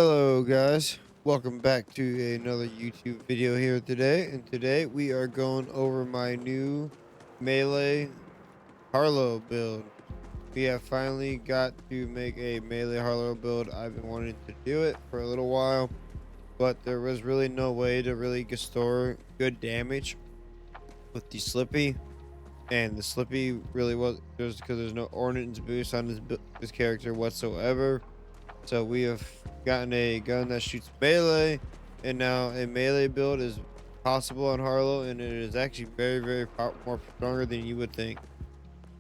Hello guys, welcome back to another YouTube video here today, and today we are going over my new melee Harlow build. We have finally got to make a melee Harlow build. I've been wanting to do it for a little while, but there was really no way to really store good damage with the Slippy, and the Slippy really was just because there's no ordnance boost on this character whatsoever. So we have gotten a gun that shoots melee, and now a melee build is possible on Harlow, and it is actually very more stronger than you would think.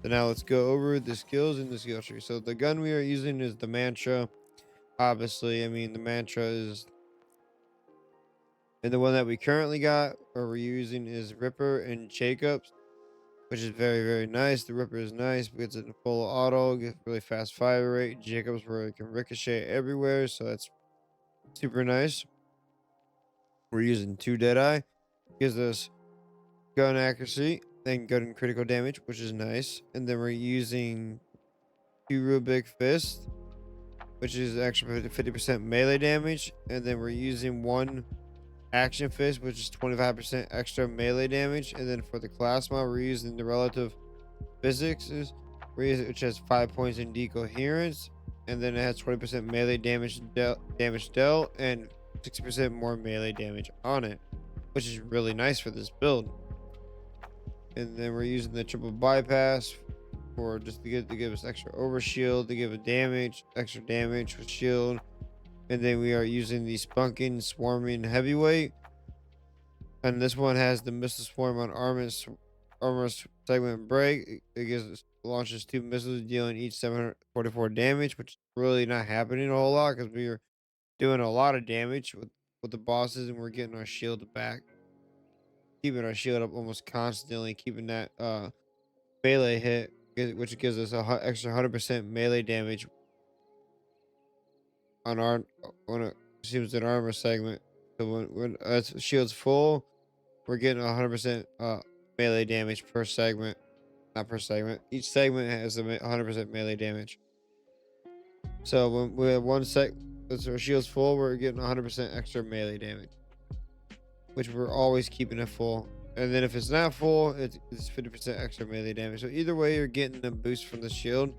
So now let's go over the skills in the skill tree. So the gun we are using is the Mantra. Obviously, I mean the Mantra is, and the one that we currently got or we're using is Ripper and Jacobs, which is very nice. The Ripper is nice because it's in full auto, gets really fast fire rate. Jacobs where it can ricochet everywhere, so that's super nice. We're using 2 Deadeye, gives us gun accuracy and gun critical damage, which is nice. And then we're using 2 real big fists, which is extra 50% melee damage. And then we're using 1 action fist, which is 25% extra melee damage. And then for the class mod, we're using the relative physics, which has 5 points in decoherence, and then it has 20% melee damage dealt and 60% more melee damage on it, which is really nice for this build. And then we're using the triple bypass for just to give us extra overshield, to give a extra damage with shield. And then we are using the spunking swarming heavyweight, and this one has the missile swarm on armor segment break. It launches 2 missiles, dealing each 744 damage, which is really not happening a whole lot because we are doing a lot of damage with the bosses, and we're getting our shield back, keeping our shield up almost constantly, keeping that melee hit, which gives us extra 100% melee damage on our when it seems an armor segment. So when shield's full, we're getting 100% melee damage per segment. Not per segment. Each segment has 100% melee damage. So when we have that's our shield's full, we're getting 100% extra melee damage, which we're always keeping it full. And then if it's not full, it's 50% extra melee damage. So either way, you're getting a boost from the shield.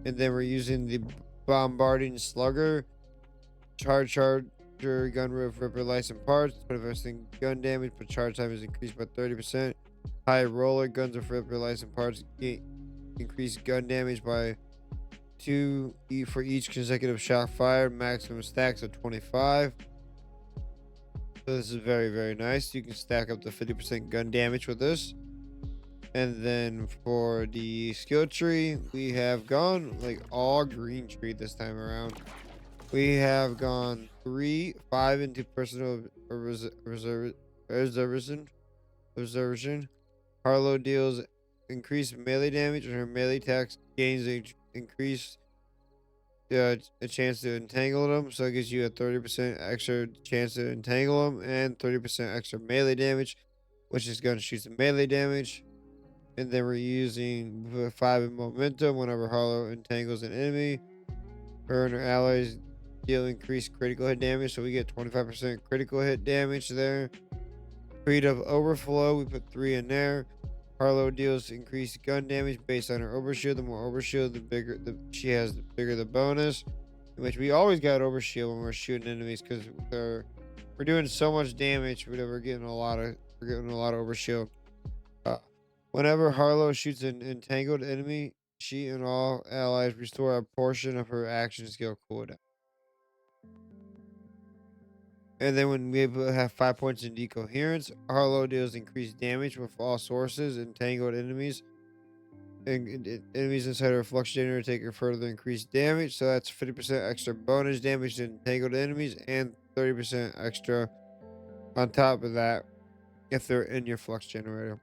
And then we're using the bombarding slugger, charger gun roof ripper license parts, 25% gun damage, but charge time is increased by 30%. High roller guns with ripper license parts increase gun damage by 2 for each consecutive shot fired. Maximum stacks of 25. So this is very nice. You can stack up to 50% gun damage with this. And then for the skill tree, we have gone like all green tree this time around. We have gone 3, 5 into personal reservation. Harlow deals increased melee damage, and her melee attacks gains increased a chance to entangle them. So it gives you a 30% extra chance to entangle them and 30% extra melee damage, which is going to shoot some melee damage. And then we're using 5 in momentum whenever Harlow entangles an enemy. Her and her allies deal increased critical hit damage, so we get 25% critical hit damage there. Creed of overflow, we put 3 in there. Harlow deals increased gun damage based on her overshield. The more overshield, the bigger she has, the bigger the bonus. Which we always got overshield when we're shooting enemies because we're doing so much damage. We're getting a lot of overshield. Whenever Harlow shoots an entangled enemy, she and all allies restore a portion of her action skill cooldown. And then when we have 5 points in decoherence, Harlow deals increased damage with all sources, entangled enemies. And enemies inside her flux generator take her further increased damage. So that's 50% extra bonus damage to entangled enemies and 30% extra on top of that if they're in your flux generator.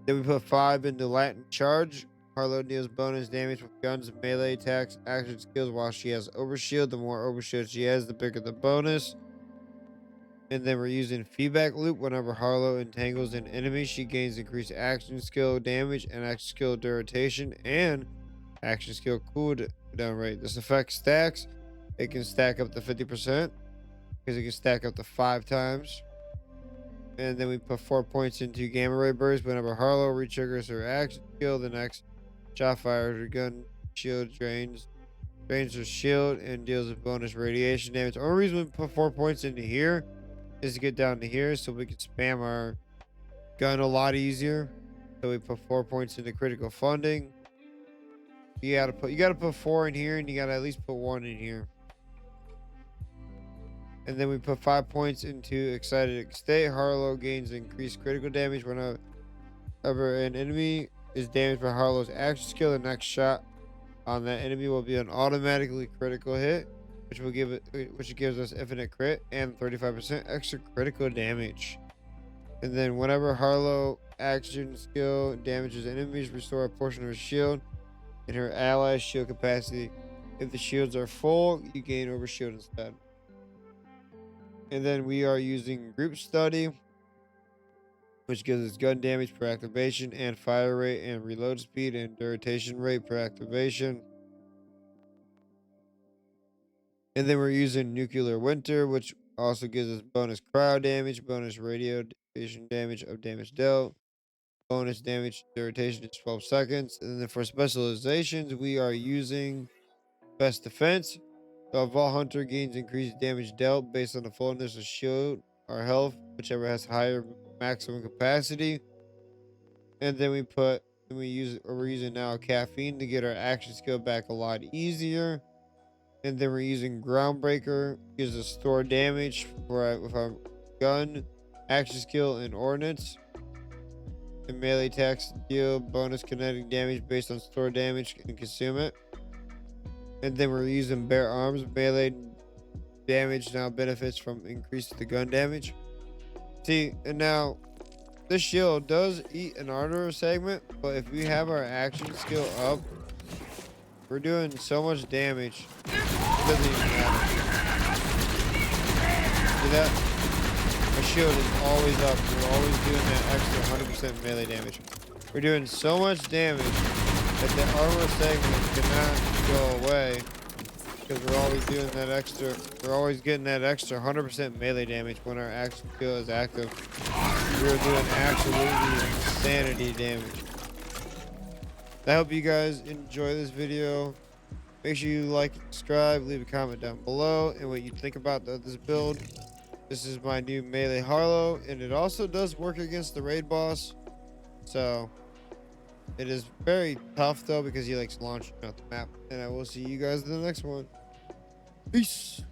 Then we put 5 into Latin charge. Harlow deals bonus damage with guns, melee attacks, action skills while she has overshield. The more overshield she has, the bigger the bonus. And then we're using feedback loop. Whenever Harlow entangles an enemy, she gains increased action skill damage and action skill duration and action skill cooldown rate. This effect stacks it can stack up to 50% because it can stack up to 5 times. And then we put 4 points into gamma ray burst. Whenever Harlow retriggers her action skill, the next shot fired her gun shield drains her shield and deals a bonus radiation damage. The only reason we put 4 points into here is to get down to here so we can spam our gun a lot easier. So we put 4 points into critical funding. You gotta put 4 in here, and you gotta at least put 1 in here. And then we put 5 points into excited state. Harlow gains increased critical damage whenever an enemy is damaged by Harlow's action skill. The next shot on that enemy will be an automatically critical hit, which gives us infinite crit and 35% extra critical damage. And then whenever Harlow action skill damages enemies, restore a portion of her shield and her ally's shield capacity. If the shields are full, you gain over shield instead. And then we are using group study, which gives us gun damage per activation and fire rate and reload speed and duration rate per activation. And then we're using nuclear winter, which also gives us bonus cryo damage, bonus radiation damage of damage dealt, bonus damage duration is 12 seconds. And then for specializations, we are using best defense. So Vault Hunter gains increased damage dealt based on the fullness of shield or health, whichever has higher maximum capacity. And then we're using now caffeine to get our action skill back a lot easier. And then we're using Groundbreaker, gives us store damage with our gun, action skill, and ordnance. And melee attacks deal bonus kinetic damage based on store damage and consume it. And then we're using bare arms. Melee damage now benefits from increase the gun damage. See, and now this shield does eat an armor segment, but if we have our action skill up, we're doing so much damage. It doesn't even matter. See that? Our shield is always up. We're always doing that extra 100% melee damage. We're doing so much damage that the armor segment cannot go away because we're always doing that extra. We're always getting that extra 100% melee damage when our action skill is active. We're doing absolutely insanity damage. I hope you guys enjoy this video. Make sure you like and subscribe, leave a comment down below and what you think about this build. This is my new melee Harlow, and it also does work against the raid boss. So it is very tough though because he likes launching out the map. And I will see you guys in the next one. Peace.